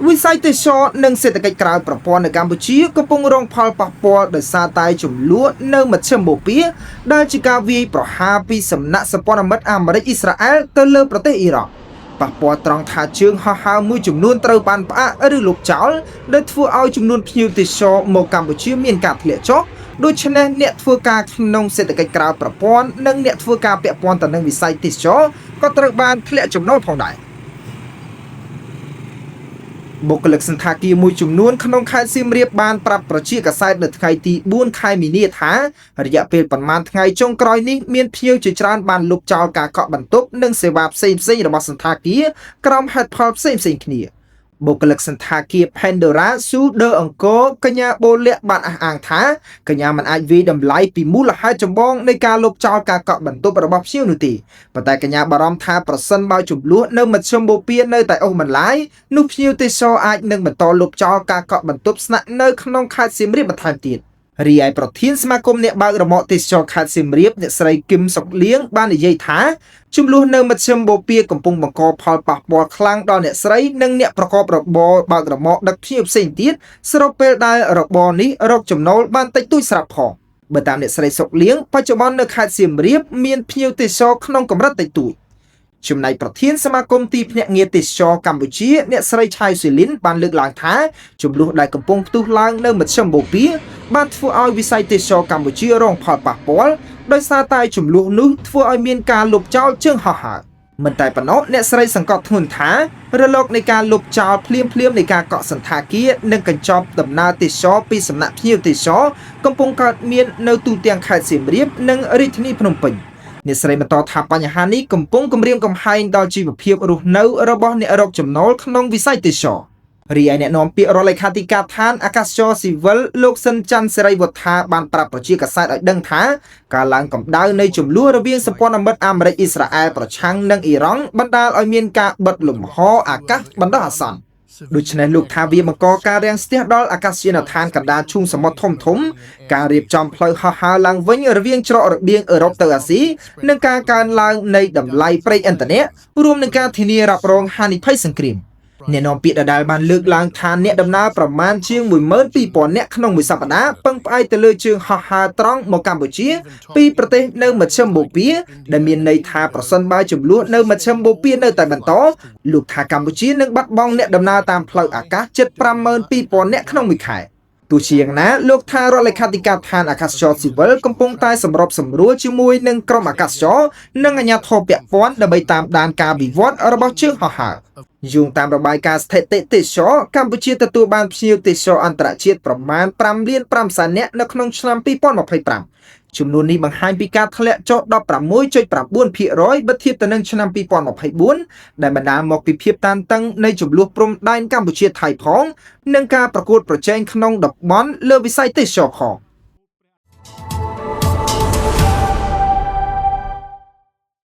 វិស័យទេសចរណ៍និងសេដ្ឋកិច្ចក្រៅប្រព័ន្ធនៅកម្ពុជាកំពុងរងផលប៉ះពាល់ដោយសារតែចំនួននៅមជ្ឈមបូព៌ាដែលជាការវាយប្រហារពីសំណាក់សម្ព័ន្ធមិត្តអាមេរិកអ៊ីស្រាអែលទៅលើប្រទេសអ៊ីរ៉ង់ប៉ះពាល់ត្រង់ថាជើងហោះហើរមួយចំនួនត្រូវបានផ្អាកឬលុបចោលដែលធ្វើឲ្យចំនួនភ្ញៀវទេសចរមកកម្ពុជាមានការធ្លាក់ចុះដូច្នេះអ្នកធ្វើការក្នុងសេដ្ឋកិច្ចក្រៅប្រព័ន្ធនិងអ្នកធ្វើការពាក់ព័ន្ធទៅនឹងវិស័យទេសចរក៏ត្រូវបានធ្លាក់ចំណូលផងដែរបុគ្គលិកសន្តាគារមួយចំនួនក្នុងខេត្តសៀមរាបបានប្រាប់ប្រជាកាសែតនៅថ្ងៃទី4 ខែមីនាថារយៈពេលប្រមាណថ្ងៃចុងក្រោយនេះមានភ្ញៀវជាច្រើនបានលុបចោលការកក់បន្ទប់និងសេវាផ្សេងៗរបស់សន្តាគារក្រោមហេតុផលផ្សេងៗគ្នាបុគ្គលិកសន្តាគារ Pandora ស៊ូដឺអង្គរកញ្ញាបូលាក់បានអះអាងថាកញ្ញាមិនអាចវិយតម្លៃពីមូលហេតុចម្បងនៃការលុបចោលការកក់បន្ទប់របស់ភ្ញៀវនោះទេប៉ុន្តែកញ្ញាបារម្ភថាប្រសិនបើចំនួននៅមជ្ឈមបូព៌ានៅតែអូសបន្លាយនោះភ្ញៀវទេសចរអាចនឹងបន្តលុបចោលការកក់បន្ទប់ស្នាក់នៅក្នុងខេត្តសៀមរាបបន្ថែមទៀតរីឯប្រធានសមាគមអ្នកបើករមាក់ទេសចរខេត្តសៀមរាបអ្នកស្រីគឹមសុកលៀងបាននិយាយថាចំនួននៅមជ្ឈមបូព៌ាកំពុងបង្កផលប៉ះពាល់ខ្លាំងដល់អ្នកស្រីនិងអ្នកប្រកបរបរបើករមាក់ដឹកភ្ញៀវផ្សេងទៀតស្របពេលដែលរបរនេះរកចំណូលបានតិចតួចស្រាប់ផងបើតាមអ្នកស្រីសុកលៀងបច្ចុប្បន្ននៅខេត្តសៀមរាបមានភ្ញៀវទេសចរក្នុងកម្រិតតិចតួចចំណែកប្រធានសមាគមទីភ្នាក់ងារទេសចរកម្ពុជាអ្នកស្រីឆៃស៊ូលីនបានលើកឡើងថាចំនួនដែលកំពុងផ្ទុះឡើងនៅមជ្ឈមបូព៌ាបានធ្វើឲ្យវិស័យទេសចរកម្ពុជារងផលប៉ះពាល់ដោយសារតែចំនួននោះធ្វើឲ្យមានការលុបចោលជើងហោះហើរមិនតែប៉ុណ្ណោះអ្នកស្រីសង្កត់ធ្ងន់ថារលកនៃការលុបចោលភ្លាមនៃការកក់សន្តាគារនិងកញ្ចប់ដំណើរទេសចរពីសំណាក់ភ្ញៀវទេសចរកំពុងកើតមាននៅទូទាំងខេត្តសៀមរាបនិងរាជធានីភ្នំពេញអ្នកស្រីបន្តថាបញ្ហានេះកំពុងគំរាមកំហែងដល់ជីវភាពរស់នៅរបស់អ្នករកចំណូលក្នុងវិស័យទេសចររីឯអ្នកនាំពាក្យរដ្ឋលេខាធិការឋានអាកាសចរស៊ីវិលលោកសិនច័ន្ទសេរីវុធាបានប្រាប់ប្រជាកាសែតឲ្យដឹងថាការឡើងកម្ដៅនៃចំនួនរវាងសម្ព័ន្ធមិត្តអាមេរិកអ៊ីស្រាអែលប្រឆាំងនឹងអ៊ីរ៉ង់បណ្ដាលឲ្យមានការបិទលំហអាកាសបណ្ដោះអាសន្នដូច្នេះលោកថាវាបង្កការរាំងស្ទះដល់អាកាសយានដ្ឋានកណ្ដាលឈូងសមុទ្រធំការរៀបចំផ្លូវហោះហើរឡើងវិញរវាងច្រករបៀងអឺរ៉ុបទៅអាស៊ីនិងការកើនឡើងនៃតម្លៃប្រេងឥន្ធនៈរួមនឹងការធានារ៉ាប់រងហានិភ័យសង្គ្រាមអ្នកនាំពាក្យដដែលបានលើកឡើងថាអ្នកដំណើរប្រមាណជាង 12,000 នាក់ក្នុងមួយសប្តាហ៍ពឹងផ្អែកទៅលើជើងហោះហើរត្រង់មកកម្ពុជាពីប្រទេសនៅមជ្ឈមបូព៌ាដែលមានន័យថាប្រសិនបើចំនួននៅមជ្ឈមបូព៌ានៅតែបន្តលោកថាកម្ពុជានឹងបាត់បង់អ្នកដំណើរតាមផ្លូវអាកាសជិត 52,000 នាក់ក្នុងមួយខែទោះជាយ៉ាងណាលោកថារដ្ឋលេខាធិការឋានអាកាសចរស៊ីវិលកំពុងតែសម្របសម្រួលជាមួយនឹងក្រុមអាកាសចរនិងអាជ្ញាធរពាក់ព័ន្ធដើម្បីតាមដានការវិវត្តរបស់ជើងហោះហើរយោងតាមរបាយការណ៍ស្ថិតិទេសចរកម្ពុជាទទួលបានភ្ញៀវទេសចរអន្តរជាតិប្រមាណ 5 លាន 5 សែននាក់នៅក្នុងឆ្នាំ 2025 ចំនួននេះបង្ហាញពីការធ្លាក់ចុះ 16.9% បើធៀបទៅនឹងឆ្នាំ 2024 ដែលបណ្ដាលមកពីភាពតានតឹងនៃជម្លោះព្រំដែនកម្ពុជា-ថៃផងនិងការប្រកួតប្រជែងក្នុងតំបន់លើវិស័យទេសចរណ៍ផង